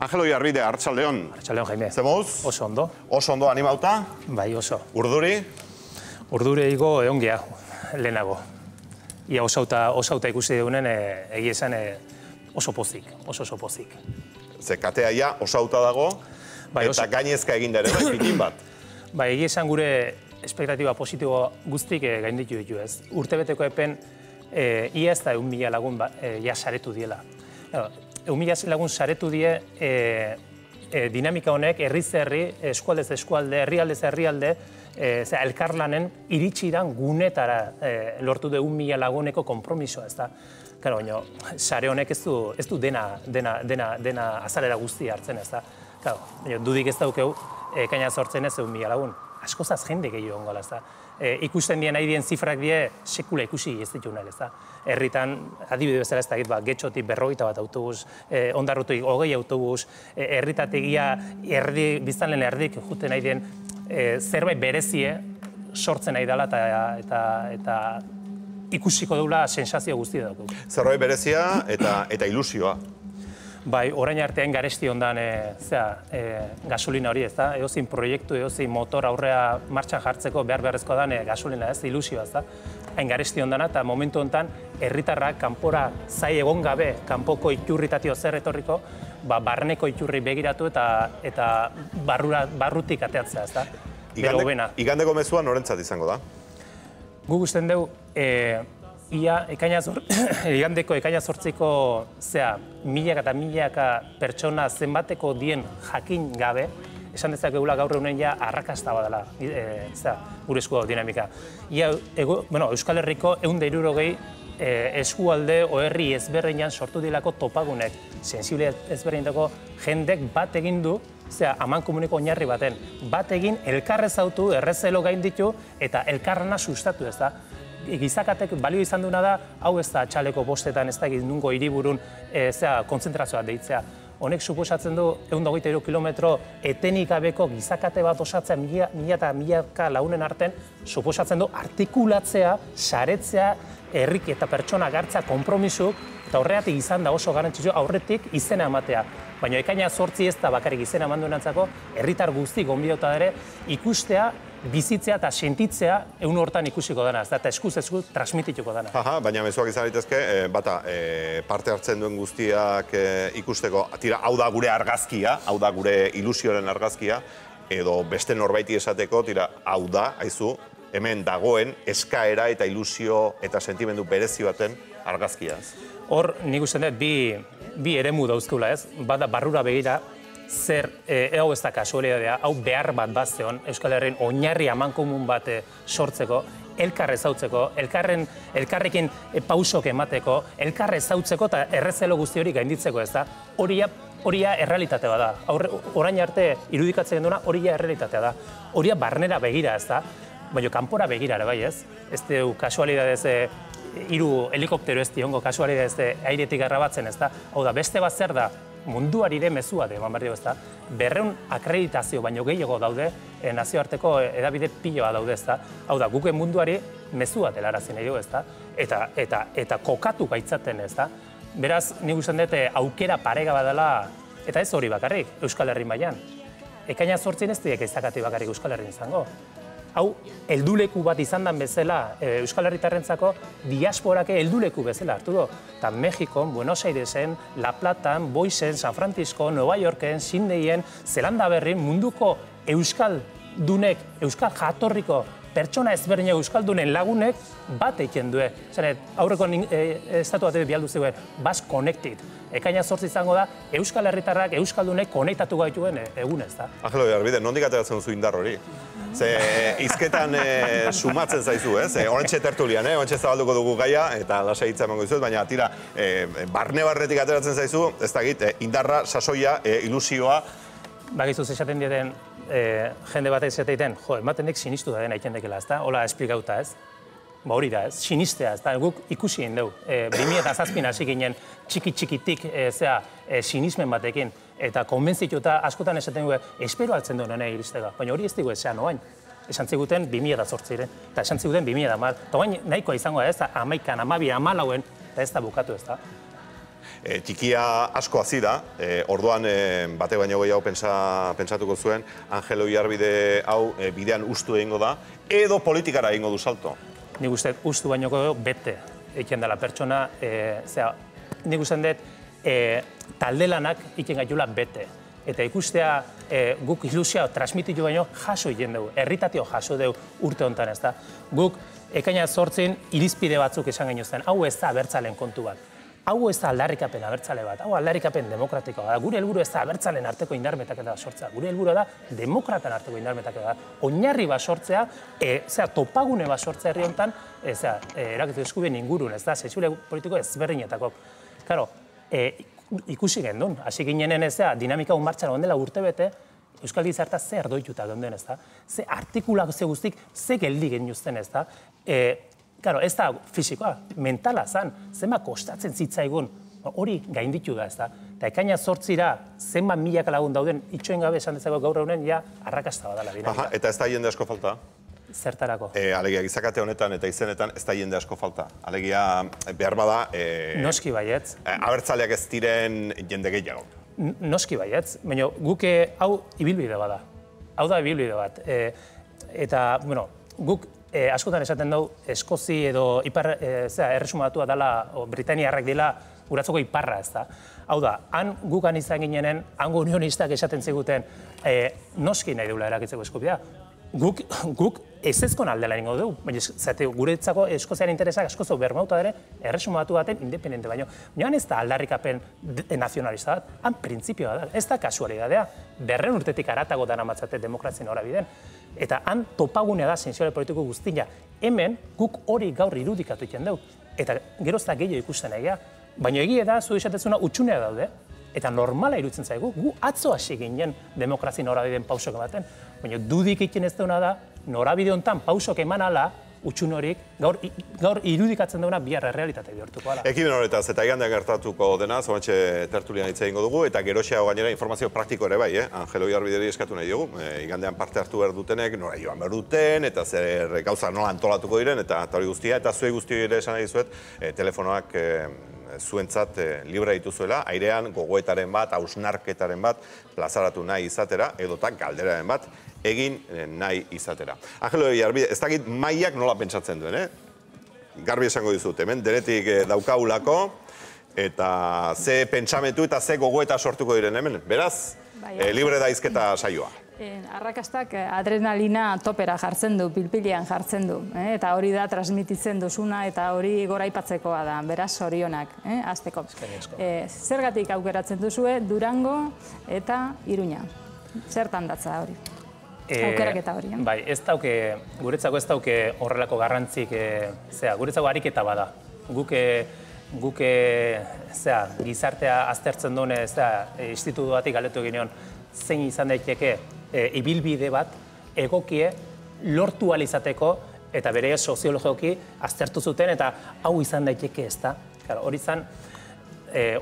Angelo Iarbide, Arratsaldeon. Arratsaldeon, Jaime. Zemoz? Oso ondo. Oso ondo animauta? Bai, oso. Urduri? Urduri igo egon gea, lehenago. Ia osauta ikusi dugunen, egia esan oso pozik, oso pozik. Ze katea ia osauta dago, bai, eta gainezka egin dere, bai, pikin bat. Bai, egia esan gure espektatiba positibo guztik gainditu ditu ez. Urtebeteko epen, ia ez da 1.000 lagun ja saretu diela. 1.000 lagun saretu die dinamika honek herriz herri, eskualdez eskualde, herrialdez herrialde, elkarlanen iritsiran gunetara lortu du 1.000 laguneko konpromisoa, ez da. Claro, baina sare honek ez du dena azalera guztia hartzen, ez da. Claro, baina dudik ez daukeu, ekaina sortzen ez 1.000 lagun. Askozaz jende gehiago ongola, ez da. Ikusten dien nahi dien zifrak die sekula ikusi ez ditunak, ez da. Herritan, adibide bezala ez da, Getxotik 51 autobus, Ondarrutik 20 autobus, herritatik biztanleen erdik juten nahi dien zerbait berezie sortzen nahi dela eta ikusiko dugula sensazio guztia dugu. Zerbait berezia eta ilusioa. Bai, orain artean garesti ondan gasolina hori, ez da? Eozin proiektu, eozin motor aurrea martxan jartzeko beharrezkoa dan gasolina, ez? Ilusioa, ez da? Hain garesti ondana, eta momentu honetan herritarrak kanpora zai egon gabe, kanpoko iturritatio zer etorriko, barneko iturri begiratu eta barrutik ateatzea, ez da? Igandeko mezua norentzat izango da? Guk usten dugu, igandeko ekaina zortziko milaka eta milaka pertsona zenbateko dien jakin gabe, esan dezakegula gaur egunen ja arrakasta badala, gure eskual dinamika. Euskal Herriko 160 eskualde o herri ezberdinan sortu dilako topagunek, sensible ezberdinetako jendek bat egin du, amankomuneko oinarri baten, bat egin elkarrez autu, errezelo gainditu eta elkarrana sustatu, ez da. Gizakatek balio izan duena da, hau ez da txaleko bostetan, ez da nungo hiriburun konzentrazioa deitzea. Honek suposatzen du 123 kilometro etenik gabeko gizakate bat osatzea mila eta milaka lagunen arten, suposatzen du artikulatzea, saretzea, herrik eta pertsona gartzea konpromisu, eta horregatik izan da oso garrantzitsua aurretik izena ematea. Baina ekaina 8 ez da bakarrik izena eman duenantzako, herritar guzti gonbidatuta ere ikustea, bizitzea eta sentitzea egun hortan ikusiko dana, eta eskuz transmitituko dana. Baina mezuak izan daitezke, bata, parte hartzen duen guztiak ikusteko, tira, hau da gure argazkia, hau da gure ilusioaren argazkia, edo beste norbaiti esateko, tira, hau da, haizu, hemen dagoen eskaera eta ilusio eta sentimendu berezi baten argazkiaz. Hor, nik usten dut, bi eremu dauzkeula ez, bada barrura begira, zer, hau ez da kasualidadea, hau behar bat bazteon, Euskal Herrien oinarri amankomun bat sortzeko, elkar ezautzeko, elkarrekin pausok emateko, elkar ezautzeko eta errezelo guzti hori gainditzeko, ez da. Horia errealitate bada. Orain arte irudikatzen duena, horia errealitatea da. Horia barnera begira, ez da. Baina kanpora begira ere bai, ez. Ez du kasualidadez hiru helikoptero ez diongo kasualidadez airetik garrabatzen, ez da. Hau da, beste bat zer da, munduari ere mezua eman behar dugu, ez da. 200 akreditazio baino gehiago daude, nazioarteko edabide piloa daude, ez da. Hau da, guke munduari mezua delarazen nahi dugu, ez da. Eta kokatu gaitzaten, ez da. Beraz, nik usten dut aukera parega badala, eta ez hori bakarrik, Euskal Herri mailan. Ekaina 8 ez diek izakati bakarrik Euskal Herrin izango. Hau, helduleku bat izan den bezala, Euskal Herritarrentzako diasporake helduleku bezala hartu du. Eta Mexikon, Buenos Airesen, La Platan, Boisen, San Francisco, Nueva Yorken, Sydneyen, Zelanda Berrin, munduko euskaldunek, euskal jatorriko pertsona ezberdina euskaldunen lagunek bat egiten due. Aurreko estatu bat bialdu zegoen, Basque Connected. Ekaina 8 izango da, Euskal Herritarrak, euskaldunek konektatu gaituen egun, ez da. Angelo Iarbide, nondik ateratzen zu indar hori? Ze izketan sumatzen zaizu, ez? Horentxe tertulian, horentxe zabalduko dugu gaia, eta lasai hitza emango dizuet, baina tira, barne barretik ateratzen zaizu, ez dakit, indarra, sasoia, ilusioa. Bagizuz esaten dieten, jende bat esateiten, ematen dek sinistu da dena egiten dekela, ez da? Hola, esplikauta, ez? Hori da, ez? Sinistea, ez da? Guk ikusi egin dugu. 2007 hasi ginen txiki-txikitik sinismen batekin, eta konbentzituta askotan esaten dugu, espero altzen duen nena iristega, baina hori ez dugu esan oain. Esan ziguten 2008, eta esan ziguten 2010. Eta oain nahikoa izango da, ez da? 11, 12, 14, eta ez da bukatu, ez da? Txikia asko hazi da, orduan bate baino gehiago pentsatuko zuen, Angelo Iarbide hau bidean ustu egingo da, edo politikara egingo du salto. Nik uste ustu baino bete egiten dela pertsona, nik uste dut talde lanak egiten gaitula bete. Eta ikustea guk ilusioa transmititu baino jaso egin dugu, herritatio jaso dugu urte honetan, ez da. Guk ekaina 8 irizpide batzuk esan genuen, hau ez da abertzaleen kontu bat. Hau ez da aldarrikapen abertzale bat, hau aldarrikapen demokratikoa da. Gure helburu ez da abertzalen arteko indarmetaketa bat sortzea. Gure helburua da demokratan arteko indarmetaketa bat. Oinarri bat sortzea, topagune bat sortzea herri honetan, erakitu eskubien ingurun, ez da, sexule politiko ezberdinetako. Karo, ikusi gendun, hasi ginenen ez da, dinamika martxan ondela urtebete, Euskal Gizartea ze erdoituta geunden, ez da, ze artikulak ze guztik, ze geldi genuzten, ez da, Claro, ez da fisikoa, mentala zan, zenba kostatzen zitzaigun, hori gainditu da, ez da. Eta ekaina 8ra, zenba milaka lagun dauden, itxoen gabe esan dezako gaur egunen, ja, arrakasta badala dinamika. Eta ez da jende asko falta? Zertarako? Alegia, gizakate honetan eta izenetan ez da jende asko falta. Alegia, behar bada... Noski baietz. Abertzaleak ez diren jende gehiago. Noski baietz, baina guke hau ibilbide bada. Hau da ibilbide bat. Eta, bueno, guk askotan esaten dugu, Eskozi edo erresumatua dela, Britaniarrak dela, uratzoko iparra, ez da. Hau da, han gukan izan ginenen, hango unionistak esaten ziguten, noski nahi deula erakitzeko eskubidea. Guk ezezkon aldela ingo dugu, baina guretzako Eskozian interesak askozo bermauta dere, erresumatu baten independente baino. Baina ez da aldarrikapen nazionalista bat, han printzipioa da, ez da kasualidadea. 200 urtetik aratago dana matzate demokrazien horabideen. Eta han topagunea da sentsiale politiko guztia. Hemen guk hori gaur irudikatu egiten dugu. Eta gerozta gehiago ikusten egia. Baina egia da, zu esatezuna utxunea daude. Eta normala iruditzen zaigu, gu atzo hasi ginen demokrazien norabideen pausok ematen. Baina dudik egiten ez duna da, norabide honetan pausok eman ala, utxun horik, gaur irudikatzen duena bihar errealitate bihurtuko ala. Ekimen horretaz, eta igandean gertatuko dena, zoantxe tertulian hitz egingo dugu, eta geroxeago gainera informazio praktiko ere bai, Angelo Iarbideri eskatu nahi dugu, igandean parte hartu behar dutenek, nora joan behar duten, eta zer gauza nola antolatuko diren, eta hori guztia, eta zuei guzti ere esan nahi dizuet, telefonoak zuentzat libre dituzuela, airean gogoetaren bat, hausnarketaren bat, plazaratu nahi izatera, edotak galderaren bat, egin nahi izatera. Angelo Iarbide, ez dakit mailak nola pentsatzen duen, Garbi esango dizut, hemen denetik daukaulako, eta ze pentsamentu eta ze gogoeta sortuko diren hemen. Beraz, libre daizketa saioa. Arrakastak adrenalina topera jartzen du, pilpilian jartzen du, eta hori da transmititzen duzuna eta hori goraipatzekoa da, beraz zorionak, hasteko. Zergatik aukeratzen duzue Durango eta Iruña. Zertan datza hori? Aukeraketa hori. Bai, guretzako ez dauke horrelako garrantzik, guretzako ariketa bada. Guk gizartea aztertzen duen, institutu batik galetu gineon, zein izan daiteke ibilbide bat egokie lortu alizateko eta bere soziologioki aztertu zuten eta hau izan daiteke ez da. Hori izan,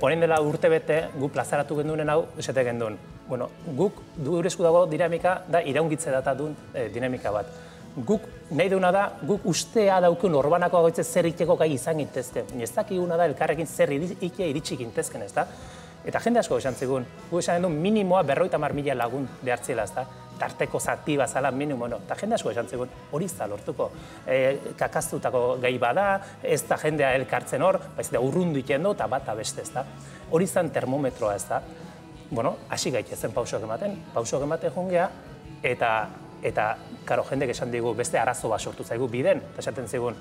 orain dela urtebete guk plazaratu gendunen hau esate genduen. Bueno, guk gure esku dago dinamika da iraungitze data duen dinamika bat. Guk nahi duena da, guk ustea daukun orbanako agoitze zer iteko gai izan gintezken. Ez dakiguna da elkarrekin zer iritsi gintezken, ez da? Eta jende asko esan zigun, gu esan gendu minimoa 50.000 lagun behartzela, ez da? Tarteko zati bazala minimo, no. Eta jende asko esan zigun, hori ez da lortuko. Kakaztutako gai bada, ez da jendea elkartzen hor, baiz da urrundu iten du, eta bat beste, ez da? Hori izan termometroa, ez da? Bueno, hasi gaitezen pausok ematen jungea, eta, karo, jendek esan digu beste arazo bat sortu zaigu biden, eta esaten zigun,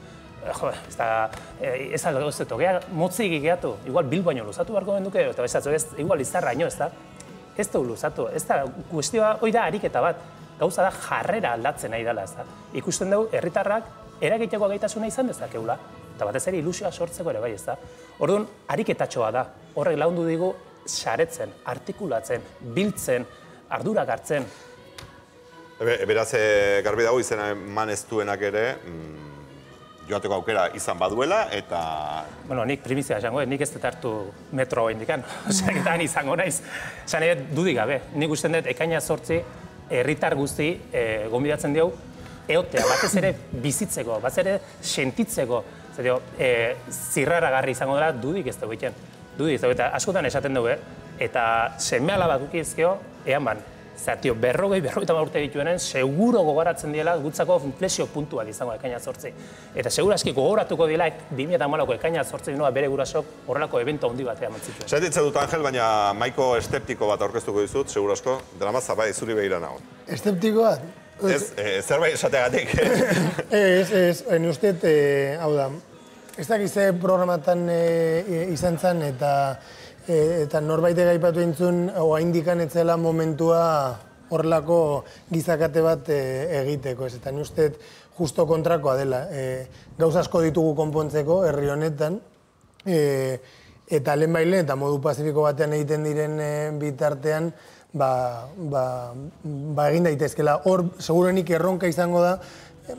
ez aldo zeto, motzik gehiatu, igual Bilbaino luzatu beharko genduke, eta ez, igual Izarraino, ez da? Ez du luzatu, ez da, kuestioa, hori da ariketa bat, gauza da jarrera aldatzen nahi dela, ez da? Ikusten dugu, herritarrak eragiteko gaitasuna izan dezakeula, eta batez ere ilusioa sortzeko ere bai, ez da? Orduan, ariketatxoa da, horrek lagundu digu, saretzen, artikulatzen, biltzen, ardurak hartzen. Beraz, garbi dago izena eman ez duenak ere, joateko aukera izan baduela, eta... Bueno, nik primizia esango, nik ez dut hartu metro indikan, oseketan izango naiz. Esan ere, dudik gabe, nik usten dut ekaina 8 herritar guzti gonbidatzen digu, eotea, batez ere bizitzeko, batez ere sentitzeko, zirraragarri izango dela, dudik ez dugu egiten. eta askotan esaten dugu, eta seme alabak ukizkio, ean ban, zatio, 40 urte dituenen, seguro gogaratzen diela gutzako inflexio puntu bat izango ekaina 8. Eta seguraski gogoratuko dira 2008ko ekaina 8 noa bere gurasok horrelako evento handi batean mantzituen. Zaititzen dut, Angel, baina maiko esteptiko bat aurkeztuko dizut, segurasko, dramazza bai, zuri behira nago. Esteptiko bat? Ez, zerbait esateagatik. Ez, usteet, hau da, ez dakize programatan izan zen eta norbait gaipatu entzun, oa indikan etzela momentua horrelako gizakate bat egiteko, ez. Eta ni usteet justo kontrakoa dela. Gauz asko ditugu konpontzeko herri honetan, eta lehen baile eta modu pazifiko batean egiten diren bitartean, egin daitezkela. Hor, segurenik erronka izango da,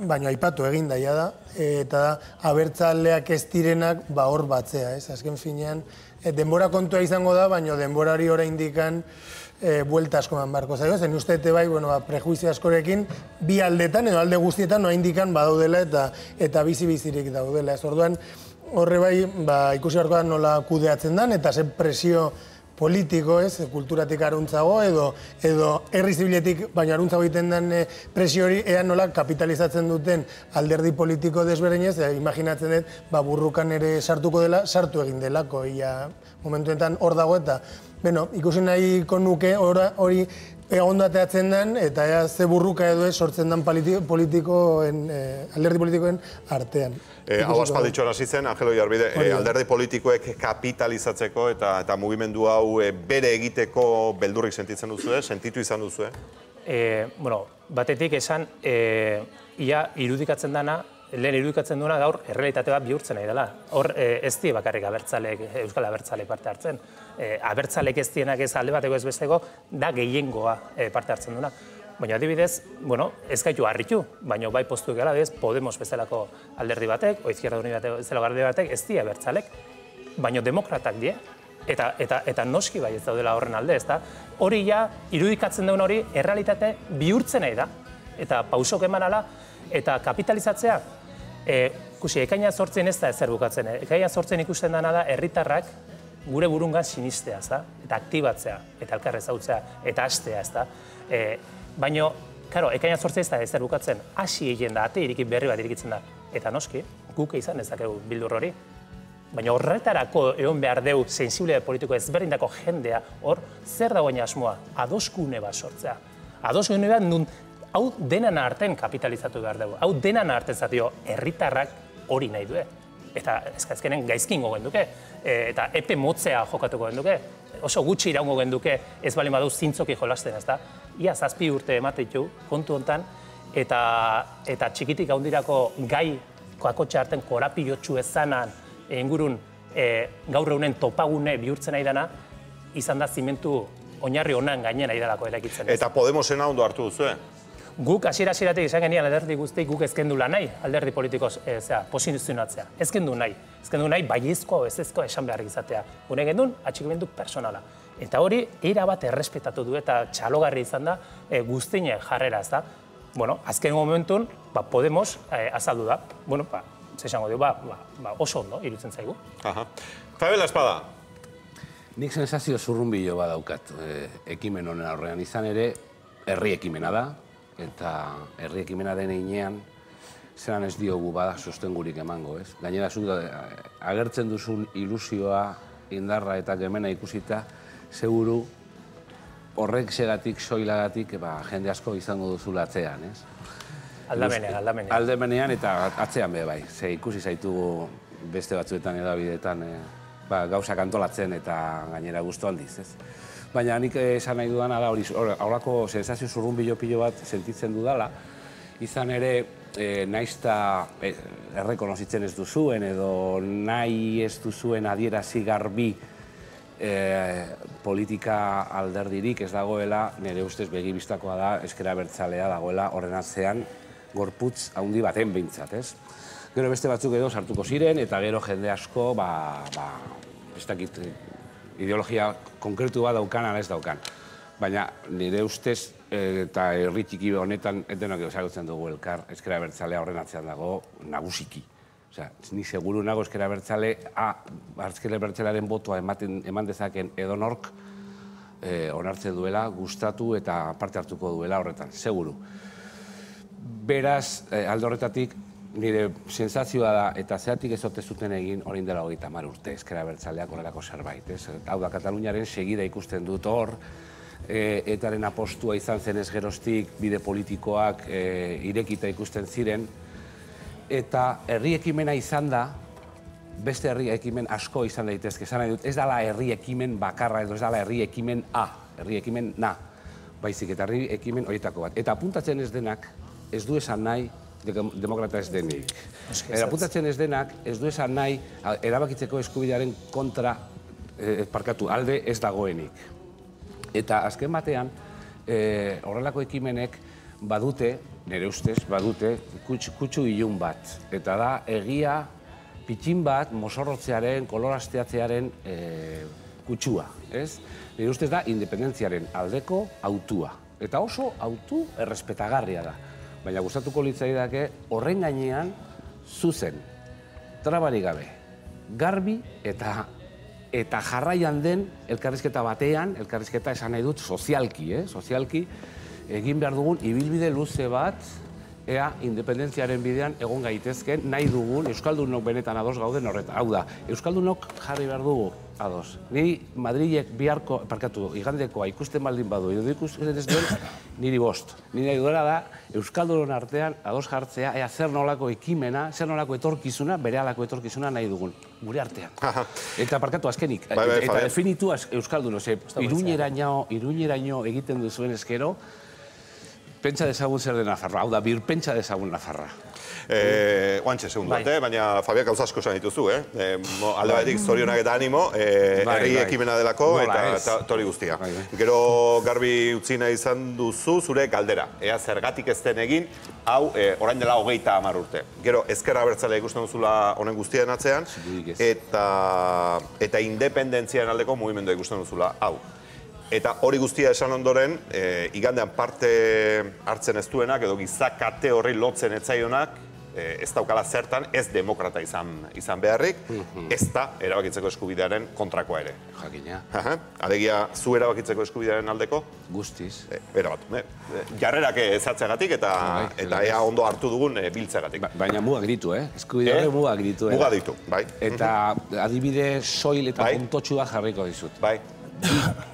baina aipatu egin daia da, eta abertzaleak ez direnak hor batzea, ez? Azken finean, denbora kontua izango da, baina denborari oraindikan buelta asko eman barko zaio. Zen uste bai, prejuizio askorekin, bi aldetan edo alde guztietan oraindikan badaudela eta bizi-bizirik daudela. Ez orduan, horre bai, ikusi beharko da nola kudeatzen den, eta ze presio politiko, kulturatik aruntzago, edo herri zibiletik baina aruntzago egiten den presio hori, ea nola kapitalizatzen duten alderdi politiko desberdinez, imaginatzen dut, burrukan ere sartuko dela, sartu egin delako, momentuetan hor dago eta, ikusi nahiko nuke hori egondateatzen den, eta ea ze burruka edo sortzen den alderdi politikoen artean. Hau aspalditxo hasi zen, Angelo Jarbide, alderdi politikoek kapitalizatzeko eta mugimendu hau bere egiteko beldurrik sentitzen duzue, sentitu izan duzue? Batetik esan, ia irudikatzen dana, lehen irudikatzen duena gaur errealitate bat bihurtzen nahi dela. Hor ez die bakarrik Euskal Abertzaleek parte hartzen. Abertzaleek ez dienak ez alde bateko ez besteko, da gehiengoa parte hartzen duena. Baina adibidez, ez gaitu harritu, baina bai postu egala, Podemos bezalako alderdi batek, o Izquierda Unida bezalako alderdi batek, ez die abertzalek, baina demokratak die, eta noski bai ez daudela horren alde, ez da? Hori ja, irudikatzen duen hori, errealitate bihurtzen nahi da, eta pausok eman ala, eta kapitalizatzea, ikusi, ekaina 8 ez da ezer bukatzen, ekaina 8 ikusten dena da, herritarrak gure burungan sinistea, eta aktibatzea, eta elkar ezautzea, eta hastea, ez da? Baina, ekaina 8 ez da ezer bukatzen, hasi egin da, ate iriki berri bat irikitzen da, eta noski, guk izan ezakegu bildur hori, baina horretarako egon behar deu sensible politiko ezberdindako jendea, hor, zer dagoen asmoa, adoskune bat sortzea. Adoskune bat nun, hau denan arten kapitalizatu behar dugu, hau denan arten zatio herritarrak hori nahi du. Eta ezkazkenen gaizkingo genduke, eta epe motzea jokatuko genduke, oso gutxi iraungo genduke ez bali badu zintzoki jolasten, ez da? Ia 7 urte emateitu kontu hontan, eta txikitik haundirako gai koakotxe arten korapilotxu ezanan ingurun gaur egunen topagune bihurtzen nahi dana, izan da zimentu oinarri honan gainen nahi dalako eraikitzen. Eta Podemosena ondo hartu duzue? Guk hasieratik izan genian alderdi guztiek guk ezkendu lan nahi, alderdi politikoz posizionatzea. Ezkendu nahi, baiezkoa o ezezkoa esan behar izatea. Gune gendun, atxikimendu personala. Eta hori, erabat errespetatu du eta txalogarri izan da guztine jarrera, ez da. Azken momentun, Podemos azaldu da. Zesango dugu, oso ondo, irutzen zaigu. Fabio La Espada. Nik sensazio zurrunbilo badaukat ekimen honen aurrean. Izan ere, herri ekimena da, eta herri ekimena den einean, zelan ez diogu bada sostengurik emango, ez? Gainera, agertzen duzun ilusioa, indarra eta gemena ikusita, seguru horrek segatik, soilagatik, jende asko izango duzula atzean, ez? Aldamenean. Aldamenean eta atzean be bai. Ze ikusi zaitugu beste batzuetan edabideetan gauzak antolatzen eta gainera gustu handiz, ez? Baina nik esan nahi dudana da horako sensazio zurrunbilo pilo bat sentitzen dudala. Izan ere, naizta errekonozitzen ez duzuen edo nahi ez duzuen adierazi garbi politika alderdirik ez dagoela, nire ustez begibistakoa da, ezker abertzalea dagoela horren atzean gorputz handi baten behintzat, ez? Gero beste batzuk edo sartuko ziren, eta gero jende asko, ez dakit, ideologia konkretu bat daukan, ala ez daukan. Baina nire ustez, eta herri txiki honetan, denok ezagutzen dugu elkar, ezker abertzalea horren atzean dago nagusiki. Osea, ni seguru nago ezker abertzalearen botoa eman dezaken edonork onartzen duela, gustatu eta parte hartuko duela horretan, seguru. Beraz, alde horretatik, nire sensazioa da, eta zeatik ez ote zuten egin orain dela 30 urte ezker abertzaleak horrelako zerbait. Hau da, Kataluniaren segida ikusten dut hor, etaren apostua izan zen ez geroztik, bide politikoak irekita ikusten ziren, eta herri ekimena izan da, beste herri ekimen asko izan daitezke. Esan nahi dut, ez dala herri ekimen bakarra edo ez dala herri ekimen A, herri ekimen na, baizik eta herri ekimen horietako bat. Eta apuntatzen ez denak, ez du esan nahi, demokrata ez denik. Apuntatzen ez denak, ez du esan nahi, erabakitzeko eskubidearen kontra, alde ez dagoenik. Eta azken batean, horrelako ekimenek badute, nire ustez, badute, kutsu ilun bat. Eta da, egia pitxin bat, mozorrotzearen, kolorasteatzearen kutsua. Nire ustez da, independentziaren aldeko autua. Eta oso autu errespetagarria da. Baina gustatuko litzaidake horren gainean zuzen, trabarik gabe, garbi eta jarraian den elkarrizketa batean, elkarrizketa esan nahi dut sozialki, egin behar dugun ibilbide luze bat, ea independentziaren bidean egon gaitezken nahi dugun, Euskaldunok benetan ados gauden horretan. Hau da, Euskaldunok jarri behar dugu ados. Niri Madrilek igandekoa ikusten baldin badu, edo ikusten ez duen, niri bost. Niri nahi duela da, Euskaldunon artean ados jartzea, ea zer nolako ekimena, zer nolako etorkizuna, bere alako etorkizuna nahi dugun, gure artean. Eta azkenik, eta definitu Euskaldun, iruñeraino egiten duzuen eskero, pentsa dezagun zer den Nafarroa, hau da, birpentsa dezagun Nafarra. Oantxe, segundu bat, baina Fabiak gauza asko esan dituzu, alde batetik zorionak eta animo, herri ekimena delako eta hori guztia. Gero garbi utzi nahi izan duzu zure galdera, ea zergatik ez den egin, hau orain dela 30 urte. Gero ezker abertzalea ikusten duzula honen guztien atzean, eta independentziaren aldeko mugimendua ikusten duzula, hau. Eta hori guztia esan ondoren, igandean parte hartzen ez duenak, edo gizakate horri lotzen etzaionak, ez daukala zertan, ez demokrata izan beharrik, ez da erabakitzeko eskubidearen kontrakoa ere. Jakina. Alegia, zu erabakitzeko eskubidearen aldeko? Guztiz. Jarrerak ezatzeagatik eta ea ondo hartu dugun biltzeagatik. Baina mugak ditu, eskubide horre mugak ditu. Mugak ditu, bai. Eta adibide soil eta puntotxua jarriko dizut. Bai.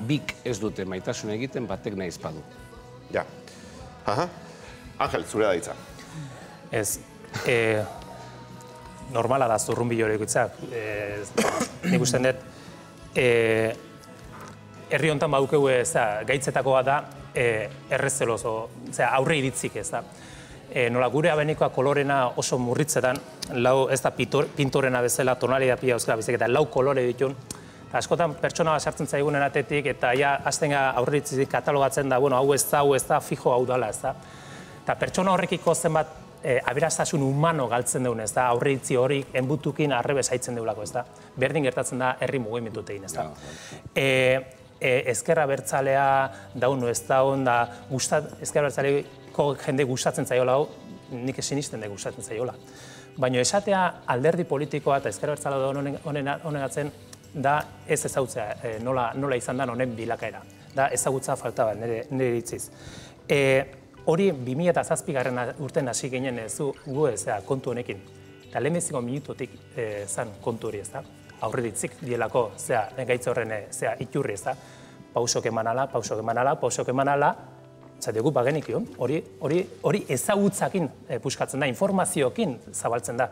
Bik ez dute maitasun egiten, batek nahi izpadu. Ja. Angel, zure da ditza. Ez, normala da zurrunbilo hori ikutzak. Nik usten dut, herri honetan badukegu gaitzetakoa da errezeloz, aurre iritzik ez da. Nola gure abenikoa kolorena oso murritzetan, ez da pintorena bezala tonalidapia euskara bizik, eta lau kolore ditun, askotan pertsona bat sartzen zaigunen atetik, eta hasten aurritzik katalogatzen da, hau ez da, fijo hau dala, ez da. Eta pertsona horrekiko zenbat aberastasun humano galtzen dugun, ez da, aurritzi hori enbutukin arrebes haitzen deulako, ez da. Berdin gertatzen da herri mugimendutein, ez da. Ezkerra bertzalea daunu ez da, ezkerra bertzaleiko jende gustatzen zaiola hau, nik esinisten da gustatzen zaiola. Baina esatea alderdi politikoa eta ezkerra bertzalea da honegatzen, da ez ezagutzea nola izan da honen bilakaera. Da ezagutza falta bat, nire ditziz. Hori 2007 urten hasi ginen gu kontu honekin. Eta lehenbiziko minutotik zan kontu hori ez da. Aurre ditzik dielako gaitza horren iturri ez da. Pausok eman ala, zateko bagenikio, hori ezagutzakin puskatzen da, informazioekin zabaltzen da.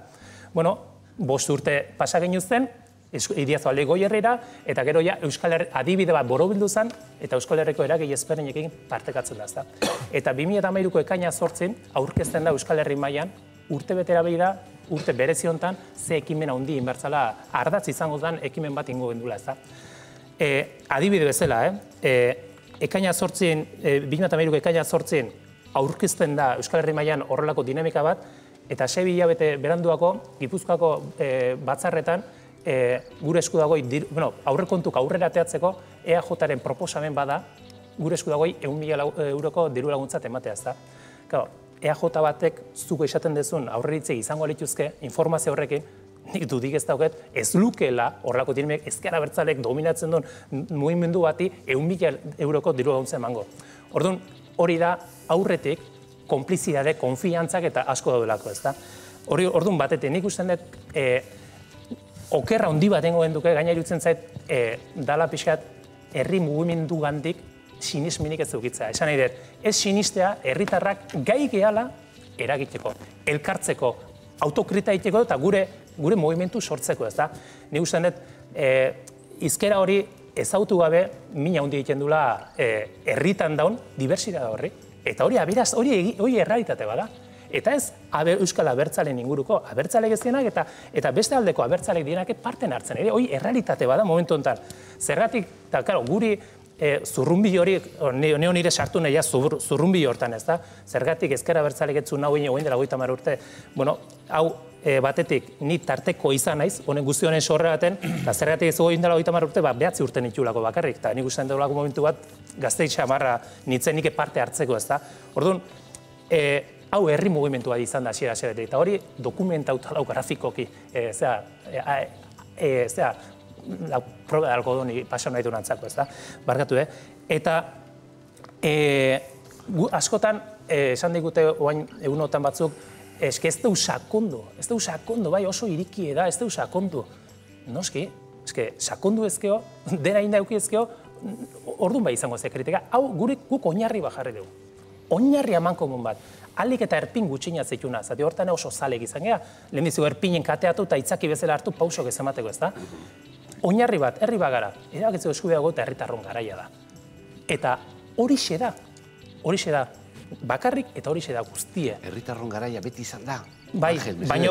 Bueno, 5 urte pasa genuzten, Iriazualde Goierrira, eta gero Euskal Herri adibide bat borobildu zen, eta Euskal Herriko eragile ezberdinekin partekatzen da. Eta 2013ko ekaina 8 aurkezten da Euskal Herri mailan urte betera behira, urte berezi honetan, ze ekimen handi inbertzala ardatz izango den ekimen bat ingo gendula. Adibide bezala, ekaina 8, 2013ko ekaina 8 aurkezten da Euskal Herri mailan horrelako dinamika bat, eta 6 hilabete beranduako Gipuzkoako batzarretan gure esku dagoi, aurrekontuk aurrera ateatzeko EAJaren proposamen bada, gure esku dagoi 100.000 euroko diru laguntzat ematea ez da. EAJ batek zuko esaten dezun aurreritzei izango lituzke informazio horrekin, nik dudik ez dauket, ez lukela horrelako dirimek ezker abertzalek dominatzen duen mugimendu bati 100.000 euroko diru laguntza emango. Orduan, hori da aurretik konplizidade, konfiantzak eta asko daudelako, ez da? Orduan batetik, nik usten dut, okerra handi bat dengo genduke, gaina irutzen zait, dala pixkat, herri mugimendu gandik sinisminik ez dukitzea. Esan nahi dut, ez sinistea, herritarrak gai gehala eragiteko, elkartzeko, autokrita egiteko eta gure mugimendu sortzeko, ez da? Nik usten dut, izkera hori ezautu gabe, mina handi egiten dula herritan daun, diversitate horri. Eta hori aberaz, hori errealitate bada. Eta ez Euskal Abertzalen inguruko, abertzalek ez dienak eta beste aldeko abertzalek dienak parten hartzen. Hori errealitate bada momentu honetan. Zergatik, eta karo, guri zurrumbi hori, nire sartu nahia zurrumbi hortan, ez da? Zergatik ezker abertzalek etzu nahi oin dela 30 urte, bueno, hau batetik, ni tarteko izan naiz, honen guzti honen sorre baten, eta zergatik ez oin dela 30 urte, 9 urte nitulako bakarrik, eta nik ustean dugulako momentu bat, gaztei xamarra nintzen nik parte hartzeko, ez da? Orduan, hau herri mugimendu bat izan da hasiera-hasieratik, eta hori dokumentauta lau grafikoki, proba de algodoni pasa nahi durantzako, ez da? Barkatu, Eta askotan, esan digute oain egunotan batzuk, eske ez du sakondu, bai oso irikie da, ez du sakondu. Noski, eske sakondu ezkeo, dena inda euki ezkeo, orduan bai izango ze kritika. Hau guk oinarri bajarri dugu. Oinarri amankomun bat. Alik eta erpin gutxina zeituna, zati hortan oso zalek izan geha, lehenbizu erpinen kateatu eta itzaki bezala hartu pausok ez emateko, ez da? Oinarri bat, herri bagara, erabakitzeko eskubidago eta herritarron garaia da. Eta horixe da, bakarrik eta horixe da guztie. Herritarron garaia beti izan da. Bai, baina...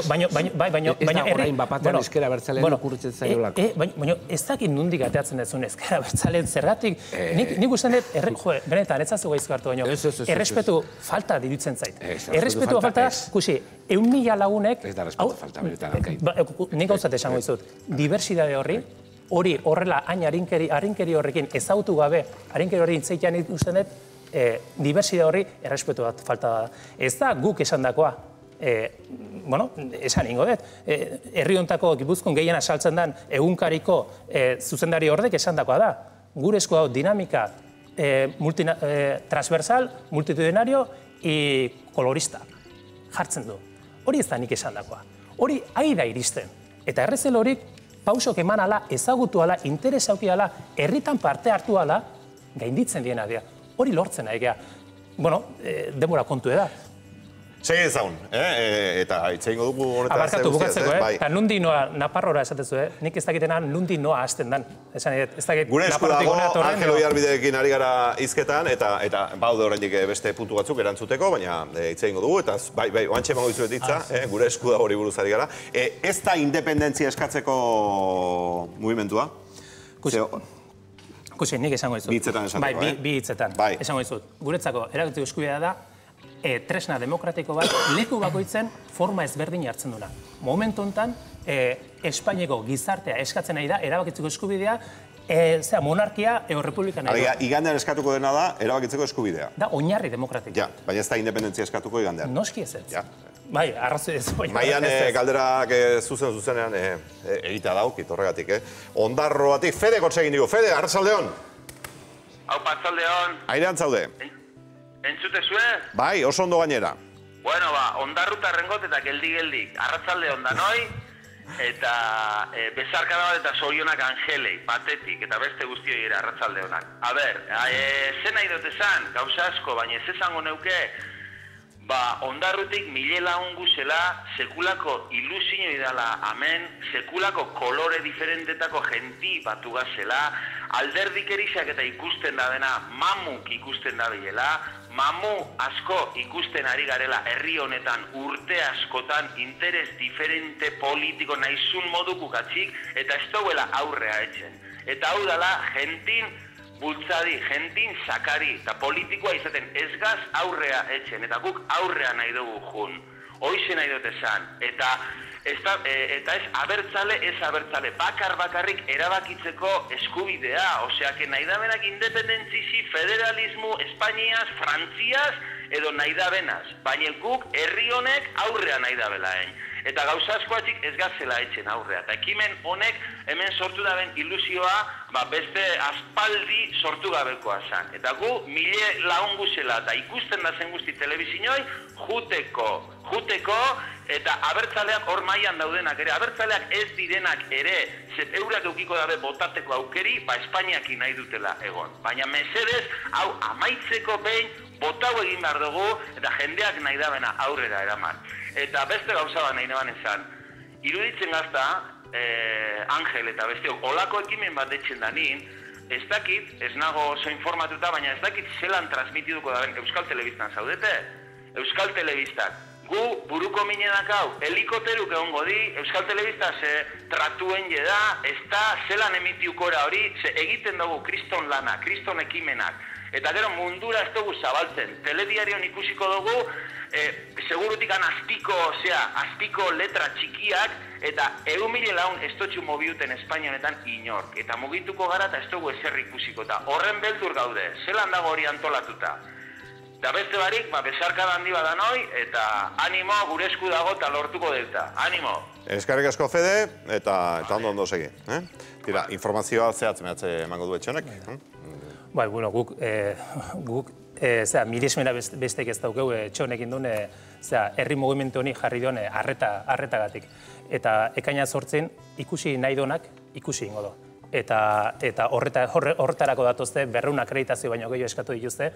Ez da orain bapatean ezker abertzalean okurritzen zaiolako. Baina ez dakit nondik ateatzen dezun ezker abertzalean zergatik. Nik ustean dut, benetan, ez zazu gaizko hartu baino, errespetu falta dirutzen zait. Errespetu falta, kusi, 1.000 lagunek... Ez da respetu falta, benetan, alkai. Nik gauzat esango izut, diversitate hori horrela hain harinkeri horrekin ezautu gabe, harinkeri hori intzeitean ustean dut, diversitate hori errespetu bat falta da. Ez da guk esan dakoa, esan ingo dut, herri hontako Gipuzkoan gehien asaltzen den egunkariko zuzendari hordek esan dakoa da. Gure esku hau dinamika transversal, multitudinario y kolorista jartzen du. Hori ez da nik esan dakoa. Hori aida iristen. Eta errezel horik pausok eman ala, ezagutu ala, interes auki ala, herritan parte hartu ala, gainditzen diena dira. Hori lortzen nahi geha. Demora kontu da. Segi ezagun, eta itxeingo dugu honetaz. Abarkatu bukatzeko, eta nundi noa Naparrora esatezu, nik ez dakitenan nundi noa hasten dan. Gure esku dago, Angelo Iarbiderekin ari gara hizketan, eta baude oraindik beste puntu batzuk erantzuteko, baina itxeingo dugu, eta bai, oantxe emango dizuet hitza, gure esku dago hori buruz ari gara. Ez da independentzia eskatzeko mugimendua? Kusi, nik esango dizut. Bi hitzetan esateko, Bai, bi hitzetan. Esango dizut. Guretzako, erabakitzeko eskubidea da, tresna demokratiko bat leku bakoitzen forma ezberdin hartzen duna. Momentu honetan, Espainiako gizartea eskatzen nahi da, erabakitzeko eskubidea, monarkia edo republika nahi da. Igandean eskatuko dena da, erabakitzeko eskubidea. Da, oinarri demokratiko. Ja, baina ez da independentzia eskatuko igandean. Noski ez ez. Bai, arrazoi ez. Maian galderak zuzenean egitea daukit horregatik. Ondarro batik, Fede gotxe egin digu. Fede, arratsaldeon. Hau, arratsaldeon. Airean zaude. Entzute zue? Bai, oso ondo gainera. Bueno, ondarruta rengot eta geldik. Arratsaldeon danoi, eta bezarkada bat eta zorionak Angelei, batetik, eta beste guztioi ere arratsaldeonak. A ber, zen nahi dut esan, gauza asko, baina ez esango neuke, ondarrutik milela ongu zela, sekulako ilusio idala amen, sekulako kolore diferentetako genti batu gazela, alderdik erizak eta ikusten da dena, mamuk ikusten da bilela, mamu asko ikusten ari garela herri honetan urte askotan interes diferente politiko nahizun moduko katzik, eta ez dauela aurrea etxen. Eta hau dela, gentin bultzadi, gentin sakari, eta politikoa izaten ez gaz aurrea etxen, eta guk aurrea nahi dugu jun. Hoize nahi dut esan, eta ez abertzale, bakarrik erabakitzeko eskubidea, oseak nahi da benak independentzizi, federalismo, Espainiaz, Frantziaz, edo nahi da benaz, baina guk herri honek aurrea nahi da belaen. Eta gauza askoatik ez gazela etxen aurrea. Eta ekimen honek hemen sortu daben ilusioa beste aspaldi sortu gabekoa zan. Eta gu mile lagun guzela eta ikusten da zen guzti telebizinoi juteko eta abertzaleak hor mailan daudenak ere, abertzaleak ez direnak ere, eurak eukiko dabe botateko aukeri, Espainiaki nahi dutela egon. Baina mesedez, hau amaitzeko behin, botau egin behar dugu, eta jendeak nahi dabena aurrera eraman. Eta beste gauza bat nahi neban ezan, iruditzen gazta, Angel eta besteok, olako ekimen bat etxen da nin, ez dakit, ez nago oso informatuta, baina ez dakit zelan transmitiduko daben Euskal Telebistan zaudete? Euskal Telebistan. Gu buruko minenak hau, helikopteruk egongo di, Euskal Telebista ze tratuen jeda, ez da zelan emitiukora hori, ze egiten dugu kriston lana, kriston ekimenak. Eta gero mundura ez dugu zabaltzen. Telediarion ikusiko dugu, segurutikan astiko letra txikiak, eta 1.000 laun ez dutxu mobiuten Espainionetan inork. Eta mugituko gara eta ez dugu ezer ikusiko. Eta horren beldur gaude, zelan dago hori antolatuta. Eta beste barik, besarka handi badanoi, eta animo gure esku dago eta lortuko delta. Animo! Eskarrik asko Fede, eta ondo segi. Tira, informazioa zehatz mehatze emango du etxonek. Bai, bueno, guk miresmena bestek ez daukeu etxonekin duen, herri mugimendu honi jarri duen arretagatik. Eta ekaina 8 ikusi nahi donak ikusi ingo do. Eta horretarako datozte 200 akreditazio baino gehiago eskatu dituzte,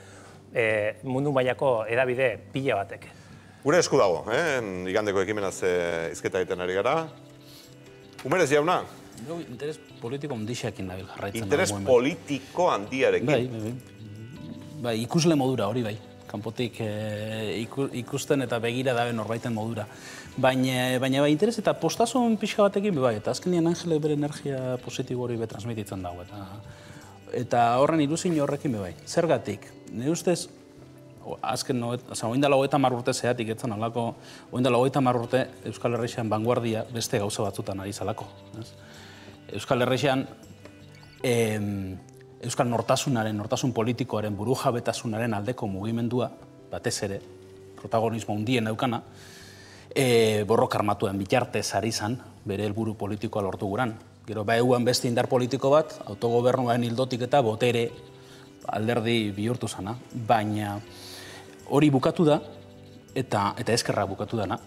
mundu mailako edabide pila batek. Gure esku dago, igandeko ekimenaz izketa egiten ari gara. Umerez jauna? Interes politiko handiarekin nabil jarraitzen. Interes politiko handiarekin? Bai, ikusle modura hori bai. Kanpotik ikusten eta begira dabe norbaiten modura. Baina interes eta postasun pixka batekin bai, eta azkenean Angelek bere energia positibo hori transmititzen dago. Eta horren ilusio horrekin bai. Zergatik, nire ustez, azken, oindala 30 urte zehatik etzan alako, oindala 30 urte Euskal Herrixean vanguardia beste gauza batzutan ari zalako. Euskal Herrixean Euskal nortasun politikoaren burujabetasunaren aldeko mugimendua, batez ere, protagonismo hundien eukana, borroka armatuen bitartez ari zan, bere helburu politikoa lortu guran. Gero, eguan beste indar politiko bat, autogobernuaren hildotik eta botere alderdi bihurtu zana. Baina hori bukatu da, eta eskerrak bukatu dana.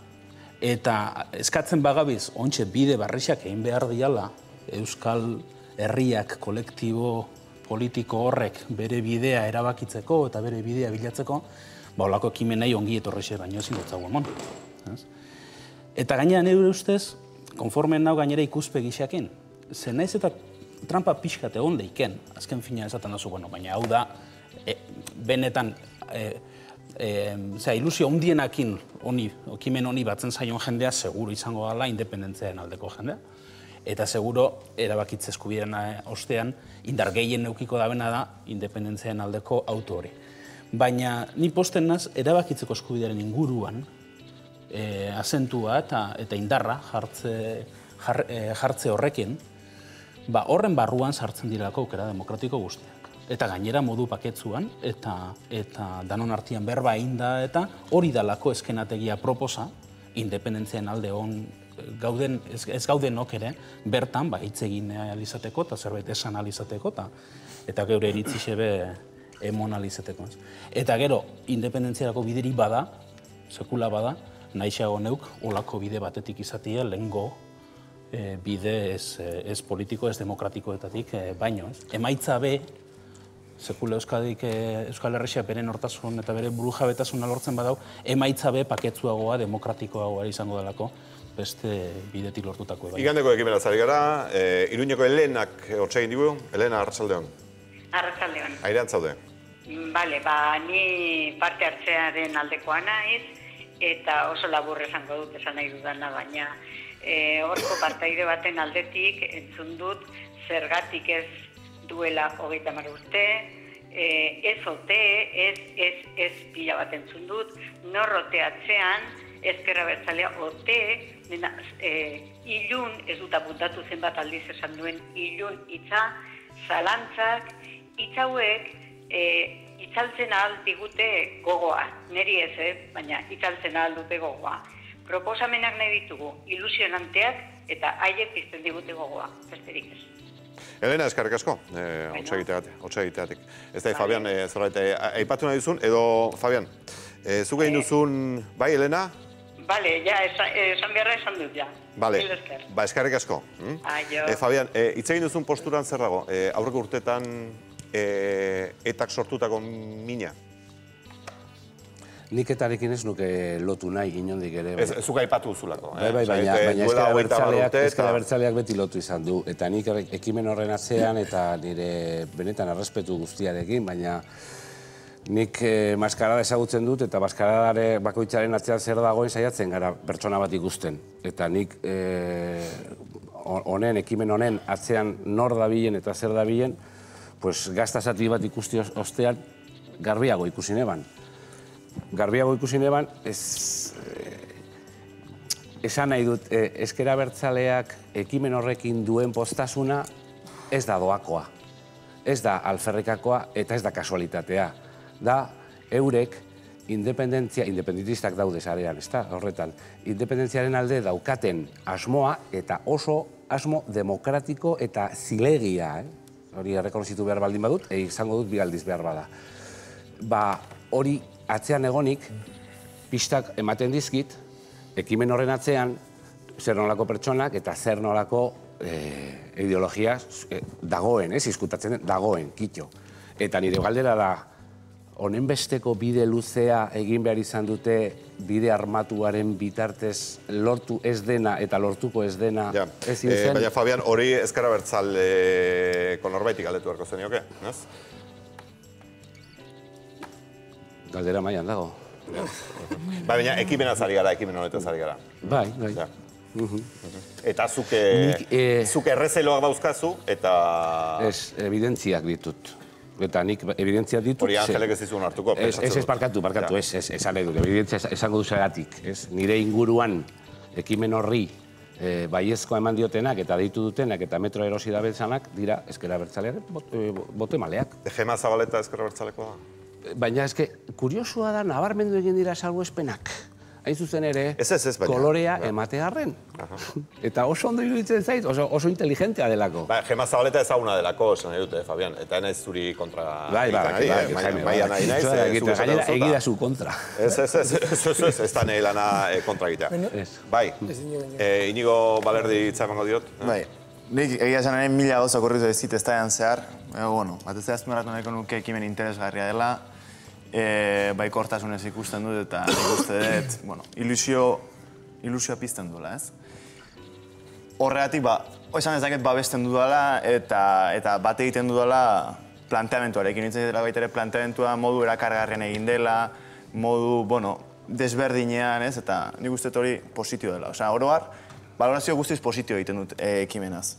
Eta eskatzen bagabiz, ontxe bide barrixak egin behar diala, Euskal Herriak kolektibo politiko horrek bere bidea erabakitzeko eta bere bidea bilatzeko, olako ekimenei ongi etorrixe baino ezin dutzago emon. Eta gainera nire ustez, konformen nau gainera ikuspegi xakin. Zer naiz eta trampa pixkat egon deiken, azken fina esaten duzu, baina hau da, benetan, ilusio hundienakin ekimen honi batzen zaion jendea, seguro izango dela independentziaren aldeko jendea. Eta seguro, erabakitze eskubidean ostean, indar gehien eukiko dabena da, independentziaren aldeko auto hori. Baina, ni posten naz, erabakitzeko eskubidearen inguruan, azentua eta indarra jartze horrekin, horren barruan sartzen direlako aukera demokratiko guztiak. Eta gainera modu paketzuan, eta danon artian berba egin da, eta hori dalako eskenategia proposa, independentziaren alde hon gauden, ez gaudenok ere, bertan hitz egin alizateko eta zerbait esan alizateko eta geure iritzi xebe emon alizateko. Eta gero, independentziarako bideri bada, sekula bada, naixago neuk olako bide batetik izatea lehengo bide ez politiko, ez demokratikoetatik baino. Emaitza be, sekula Euskal Herrixea bere nortasun eta bere burujabetasuna lortzen badau, emaitza be paketzuagoa, demokratikoagoa izango delako, beste bidetik lortutako. Igandeko ekimena zari gara, Iruñeko Helenak hortxegin digu. Helena, arratsaldeon. Arratsaldeon. Airean zaude. Bale, ni parte hartzearen aldekoa naiz, eta oso labur esango dut esan nahi dudana, baina horko partaide baten aldetik entzun dut zergatik ez duela 30 urte, ez ote, ez pila bat entzun dut, norroteatzean, ezkerra bertzalea ote, ilun, ez dut apuntatu zenbat aldiz esan duen, ilun hitza, zalantzak, hitz hauek itzaltzen ahal digute gogoa. Neri ez, baina itzaltzen ahal dute gogoa. Proposamenak nahi ditugu, ilusionanteak eta haiek pizten digute gogoa, besterik ez. Elena, eskarrik asko, hotza egiteatik. Ez da, Fabian, zorbait, aipatu nahi duzun, edo, Fabian, zuk egin duzun, bai, Elena? Bale, ja, esan beharra esan dut, ja. Bale, ba, eskarrik asko. Aio. Fabian, hitz egin duzun posturan zer dago? Aurreko urtetan etak sortutako mina? Nik etarekin ez nuke lotu nahi inondik ere. Ez zuk aipatu duzulako. Baina ezkera bertzaleak beti lotu izan du. Eta nik ekimen horren atzean eta nire benetan errespetu guztiarekin, baina nik maskarada ezagutzen dut eta maskarada bakoitzaren atzean zer dagoen saiatzen gara pertsona bat ikusten. Eta nik ekimen honen atzean nor dabilen eta zer dabilen, gazta zati bat ikusti ostean garbiago ikusi neban. Garbiago ikusi neban, esan nahi dut, ezkera bertzaleak ekimen horrekin duen postasuna ez da doakoa, ez da alferrikakoa eta ez da kasualitatea. Da, eurek independentistak daude zarean, ez da, horretan, independentziaren alde daukaten asmoa eta oso asmo demokratiko eta zilegia, hori errekonozitu behar baldin badut, izango dut bi aldiz behar bada. Ba, hori atzean egonik, pistak ematen dizkit, ekimen horren atzean, zer nolako pertsonak eta zer nolako ideologia dagoen, izkutatzen dagoen, kitxo. Eta nire galdera da, honen besteko bide luzea egin behar izan dute bide armatuaren bitartez lortu ez dena eta lortuko ez dena ezin zen? Baina, Fabian, hori ezkera bertzaleko norbaitik galdetu beharko zenioke, ez? Galdera mailan dago. Baina, ekimenaz ari gara, ekimen honetaz ari gara. Bai. Eta zuk errezeloak dauzkazu, eta... Ez, evidentziak ditut. Eta nik evidentziak ditut... Hori Angelek ez dizun hartuko. Ez, parkatu, esan nahi dut. Evidentzia esango duzagatik. Nire inguruan ekimen horri baiezkoa eman diotenak eta deitu dutenak eta metro erosi da betzanak dira ezkera bertzaleak bote maleak. Gema Zabaleta ezkera bertzalekoa da? Baina eske, kuriosua da, nabarmendu egin dira salbuespenak. Hain zuzen ere, baina kolorea ematearren. Eta oso ondo iruditzen zait, oso inteligentea delako. Gema Zabaleta ezaguna delako, esan nahi dute, Fabian. Eta naiz zuri kontra... Baina egidazu kontra. Ez da nahi lana kontra egitea. Bai, Inigo Balerdi itzamango diot. Bai, nik egia esan ere 1000 gauza korritu ez zit ez daian zehar. Batez azpimarratu nahiko nuke ekimen interesgarria dela. Bai kortasunez ikusten dut eta ikuste dut, ilusioa pizten duela, ez? Horregatik, esan ezaket babesten dudala eta bat egiten dudala planteamentuarekin. Itzen dira baita ere planteamentua modu erakargarrian egin dela, modu, desberdinean, ez? Eta nik uste hori positio dela. Oroar, balorazio guztiz positio egiten dut ekimenaz.